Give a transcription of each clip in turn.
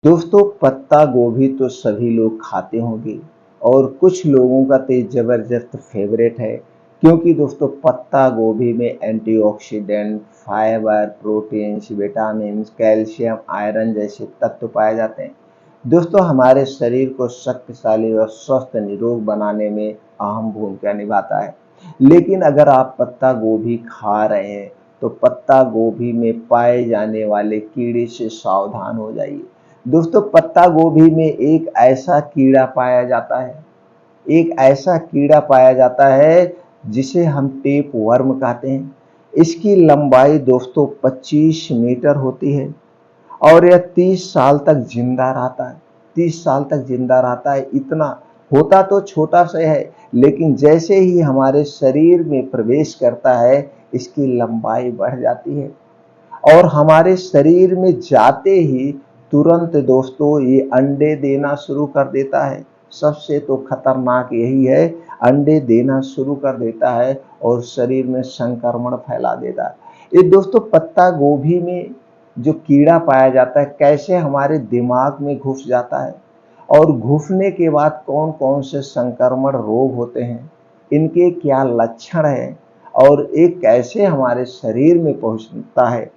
दोस्तों पत्ता गोभी तो सभी लोग खाते होंगे और कुछ लोगों का तो ज़बरदस्त फेवरेट है क्योंकि दोस्तों पत्ता गोभी में antioxidant, fibre, proteins, vitamins, calcium, iron जैसे तत्व पाए जाते हैं। दोस्तों हमारे शरीर को शक्तिशाली और स्वस्थ निरोग बनाने में अहम भूमिका निभाता है। लेकिन अगर आप पत्ता गोभी खा रहे हैं तो पत्ता गोभी में पाए जाने वाले कीड़े से सावधान हो जाइए। दोस्तों पत्ता गोभी में एक ऐसा कीड़ा पाया जाता है जिसे हम टेप वर्म कहते हैं। इसकी लंबाई दोस्तों 25 मीटर होती है और यह 30 साल तक जिंदा रहता है। 30 साल तक जिंदा रहता है। इतना होता तो छोटा सा है, लेकिन जैसे ही हमारे शरीर में प्रवेश करता है इसकी लंबाई बढ़ जाती है और हमारे शरीर में जाते ही तुरंत दोस्तों ये अंडे देना शुरू कर देता है। सबसे तो खतरनाक यही है, अंडे देना शुरू कर देता है और शरीर में संक्रमण फैला देता है। ये दोस्तों पत्ता गोभी में जो कीड़ा पाया जाता है कैसे हमारे दिमाग में घुस जाता है और घुसने के बाद कौन कौन से संक्रमण रोग होते हैं, इनके क्या लक्षण हैं और ये कैसे हमारे शरीर में पहुंचता है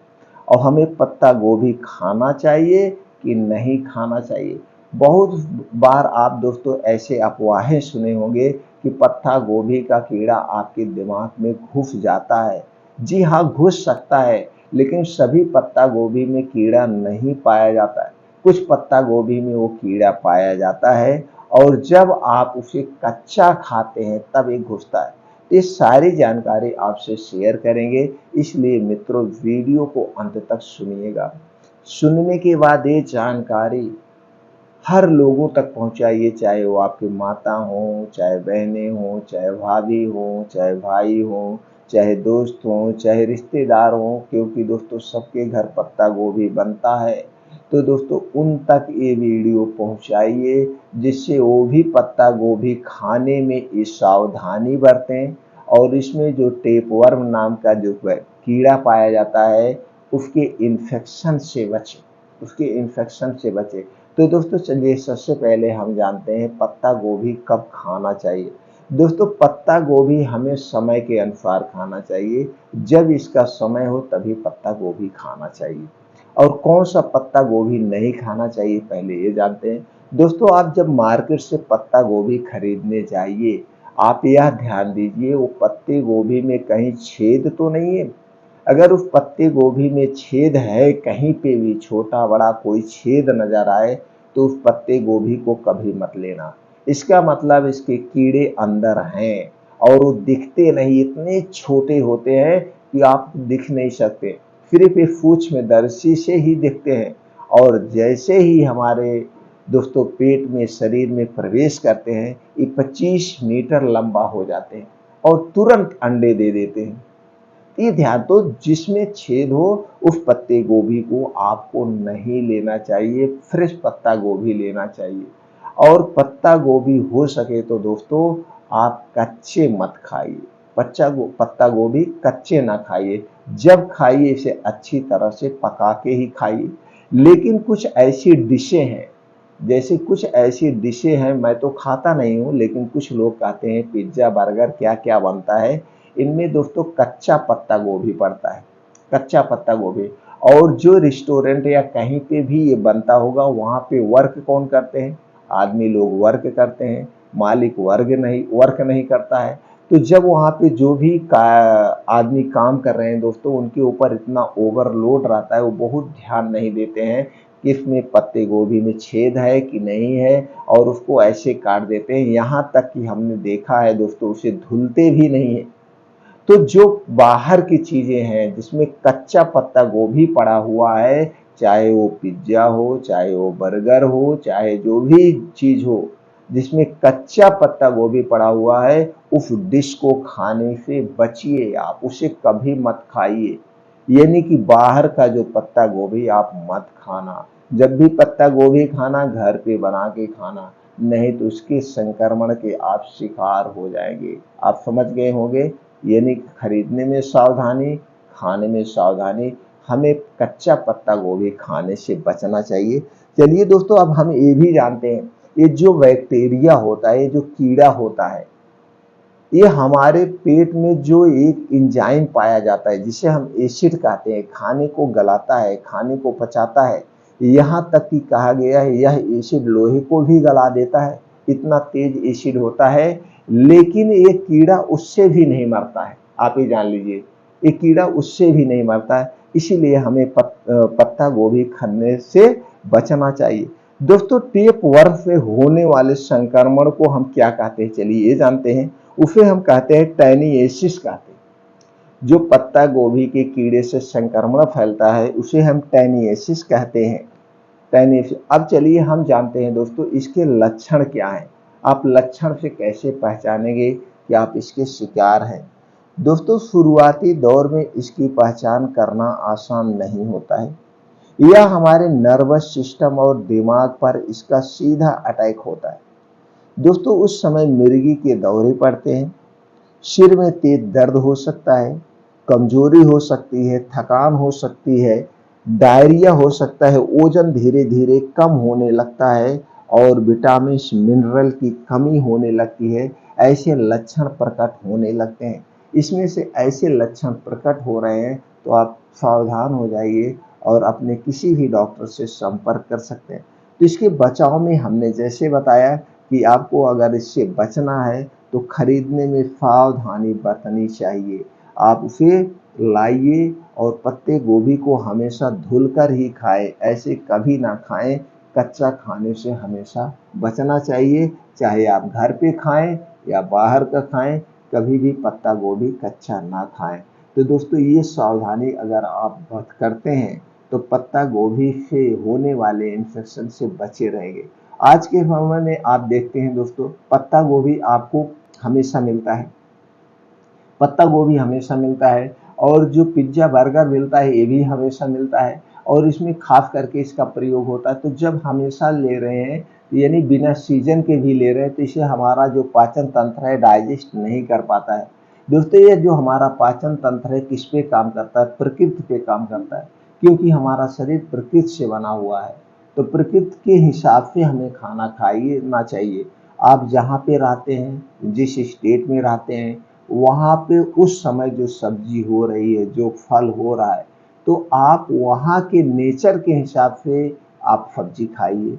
और हमें पत्ता गोभी खाना चाहिए कि नहीं खाना चाहिए। बहुत बार आप दोस्तों ऐसे अफवाहें सुने होंगे कि पत्ता गोभी का कीड़ा आपके दिमाग में घुस जाता है। जी हाँ, घुस सकता है, लेकिन सभी पत्ता गोभी में कीड़ा नहीं पाया जाता है। कुछ पत्ता गोभी में वो कीड़ा पाया जाता है और जब आप उसे कच्चा खाते हैं तब ये घुसता है। ये सारी जानकारी आपसे शेयर करेंगे, इसलिए मित्रों वीडियो को अंत तक सुनिएगा। सुनने के बाद ये जानकारी हर लोगों तक पहुंचाइए, चाहे वो आपकी माता हो, चाहे बहनें हो, चाहे भाभी हो, चाहे भाई हो, चाहे दोस्त हो, चाहे रिश्तेदार हो, क्योंकि दोस्तों सबके घर पत्ता गोभी बनता है। तो दोस्तों उन तक ये वीडियो पहुंचाइए जिससे वो भी पत्ता गोभी खाने में ये सावधानी बरतें और इसमें जो टेपवर्म नाम का जो कीड़ा पाया जाता है उसके इन्फेक्शन से बचें, तो दोस्तों चलिए सबसे पहले हम जानते हैं पत्ता गोभी कब खाना चाहिए। दोस्तों पत्ता गोभी हमें समय के अनुसार खाना चाहिए। जब इसका समय हो तभी पत्ता गोभी खाना चाहिए। और कौन सा पत्ता गोभी नहीं खाना चाहिए पहले ये जानते हैं। दोस्तों आप जब मार्केट से पत्ता गोभी खरीदने जाइए, आप यह ध्यान दीजिए वो पत्ते गोभी में कहीं छेद तो नहीं है। अगर उस पत्ते गोभी में छेद है, कहीं पे भी छोटा बड़ा कोई छेद नजर आए तो उस पत्ते गोभी को कभी मत लेना। इसका मतलब इसके कीड़े अंदर हैं और वो दिखते नहीं, इतने छोटे होते हैं कि आप दिख नहीं सकते, सिर्फ ये सूक्ष्मदर्शी से ही दिखते हैं और जैसे ही हमारे दोस्तों पेट में शरीर में प्रवेश करते हैं ये 25 मीटर लंबा हो जाते हैं और तुरंत अंडे दे देते हैं। ये ध्यान तो जिसमें छेद हो उस पत्ते गोभी को आपको नहीं लेना चाहिए, फ्रेश पत्ता गोभी लेना चाहिए। और पत्ता गोभी हो सके तो दोस्तों आप कच्चे मत खाइए। पत्ता गोभी कच्चे ना खाइए, जब खाइए इसे अच्छी तरह से पका के ही खाइए। लेकिन कुछ ऐसी डिशें हैं, मैं तो खाता नहीं हूँ लेकिन कुछ लोग कहते हैं पिज्जा बर्गर क्या क्या बनता है, इनमें दोस्तों कच्चा पत्ता गोभी पड़ता है, कच्चा पत्ता गोभी। और जो रेस्टोरेंट या कहीं पे भी ये बनता होगा वहां पे वर्क कौन करते हैं, आदमी लोग वर्क करते हैं, मालिक वर्क नहीं करता है। तो जब वहां पे जो भी आदमी काम कर रहे हैं दोस्तों उनके ऊपर इतना ओवरलोड रहता है, वो बहुत ध्यान नहीं देते हैं कि इसमें पत्ते गोभी में छेद है कि नहीं है और उसको ऐसे काट देते हैं। यहाँ तक कि हमने देखा है दोस्तों उसे धुलते भी नहीं है। तो जो बाहर की चीजें हैं जिसमें कच्चा पत्ता गोभी पड़ा हुआ है, चाहे वो पिज्जा हो, चाहे वो बर्गर हो, चाहे जो भी चीज हो जिसमें कच्चा पत्ता गोभी पड़ा हुआ है, उस डिश को खाने से बचिए, आप उसे कभी मत खाइए। यानी कि बाहर का जो पत्ता गोभी आप मत खाना। जब भी पत्ता गोभी खाना घर पे बना के खाना, नहीं तो उसके संक्रमण के आप शिकार हो जाएंगे। आप समझ गए होंगे। यानी खरीदने में सावधानी, खाने में सावधानी, हमें कच्चा पत्ता गोभी खाने से बचना चाहिए। चलिए दोस्तों, अब हम ये भी जानते हैं, ये जो बैक्टीरिया होता है, ये जो कीड़ा होता है, ये हमारे पेट में जो एक एंजाइम पाया जाता है जिसे हम एसिड कहते हैं, खाने को गलाता है, खाने को पचाता है। यहाँ तक कि कहा गया है यह एसिड लोहे को भी गला देता है, इतना तेज एसिड होता है। लेकिन ये कीड़ा उससे भी नहीं मरता है, आप ये जान लीजिए, ये कीड़ा उससे भी नहीं मरता है। इसीलिए हमें पत्ता गोभी खाने से बचना चाहिए। दोस्तों, टेप वर्म से होने वाले संक्रमण को हम क्या कहते हैं, चलिए ये जानते हैं। उसे हम कहते हैं टैनिएसिस कहते हैं। जो पत्ता गोभी के कीड़े से संक्रमण फैलता है उसे हम टैनिएसिस कहते हैं। टैनिएसिस। अब चलिए हम जानते हैं दोस्तों इसके लक्षण क्या हैं। आप लक्षण से कैसे पहचानेंगे कि आप इसके शिकार हैं। दोस्तों, शुरुआती दौर में इसकी पहचान करना आसान नहीं होता है। यह हमारे नर्वस सिस्टम और दिमाग पर इसका सीधा अटैक होता है। दोस्तों, उस समय मिर्गी के दौरे पड़ते हैं, सिर में तेज दर्द हो सकता है, कमजोरी हो सकती है, थकान हो सकती है, डायरिया हो सकता है, ओजन धीरे धीरे कम होने लगता है और विटामिन मिनरल की कमी होने लगती है। ऐसे लक्षण प्रकट होने लगते हैं। इसमें से ऐसे लक्षण प्रकट हो रहे हैं तो आप सावधान हो जाइए और अपने किसी भी डॉक्टर से संपर्क कर सकते हैं। तो इसके बचाव में हमने जैसे बताया कि आपको अगर इससे बचना है तो खरीदने में सावधानी बरतनी चाहिए। आप उसे लाइए और पत्ते गोभी को हमेशा धुलकर ही खाएं, ऐसे कभी ना खाएं। कच्चा खाने से हमेशा बचना चाहिए, चाहे आप घर पे खाएं या बाहर का खाएं, कभी भी पत्ता गोभी कच्चा ना खाएं। तो दोस्तों, ये सावधानी अगर आप करते हैं तो पत्ता गोभी से होने वाले इन्फेक्शन से बचे रहेंगे। आज के समय में आप देखते हैं दोस्तों, पत्ता गोभी आपको हमेशा मिलता है, पत्ता गोभी हमेशा मिलता है, और जो पिज्जा बर्गर मिलता है ये भी हमेशा मिलता है, और इसमें खास करके इसका प्रयोग होता है। तो जब हमेशा ले रहे हैं यानी बिना सीजन के भी ले रहे हैं तो इसे हमारा जो पाचन तंत्र है डाइजेस्ट नहीं कर पाता है। दोस्तों, ये जो हमारा पाचन तंत्र है किस पे काम करता है, प्रकृति पे काम करता है, क्योंकि हमारा शरीर प्रकृति से बना हुआ है। तो प्रकृति के हिसाब से हमें खाना खाना चाहिए। आप जहाँ पे रहते हैं, जिस स्टेट में रहते हैं, वहाँ पे उस समय जो सब्जी हो रही है, जो फल हो रहा है, तो आप वहाँ के नेचर के हिसाब से आप सब्जी खाइए,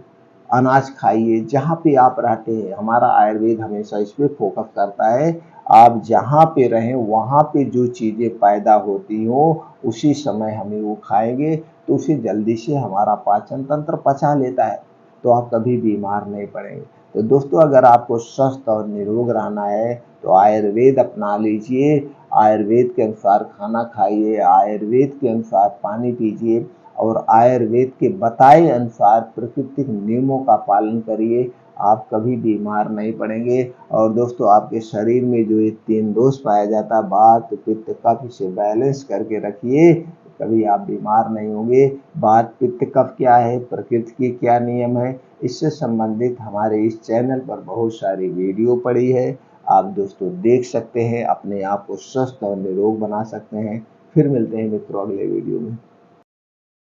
अनाज खाइए जहाँ पे आप रहते हैं। हमारा आयुर्वेद हमेशा इस पे फोकस करता है, आप जहाँ पे रहें वहाँ पे जो चीज़ें पैदा होती हो उसी समय हमें वो खाएंगे तो उसे जल्दी से हमारा पाचन तंत्र पचा लेता है, तो आप कभी बीमार नहीं पड़ेंगे। तो दोस्तों, अगर आपको स्वस्थ और निरोग रहना है तो आयुर्वेद अपना लीजिए, आयुर्वेद के अनुसार खाना खाइए, आयुर्वेद के अनुसार पानी पीजिए और आयुर्वेद के बताए अनुसार प्राकृतिक नियमों का पालन करिए। आप कभी बीमार नहीं पड़ेंगे। और दोस्तों, आपके शरीर में जो ये 3 दोष पाया जाता है, वात पित्त कफ, इसे बैलेंस करके रखिए, कभी आप बीमार नहीं होंगे। वात पित्त कफ क्या है, प्रकृति के क्या नियम है, इससे संबंधित हमारे इस चैनल पर बहुत सारी वीडियो पड़ी है, आप दोस्तों देख सकते हैं, अपने आप को स्वस्थ और निरोग बना सकते हैं। फिर मिलते हैं मित्रों अगले वीडियो में।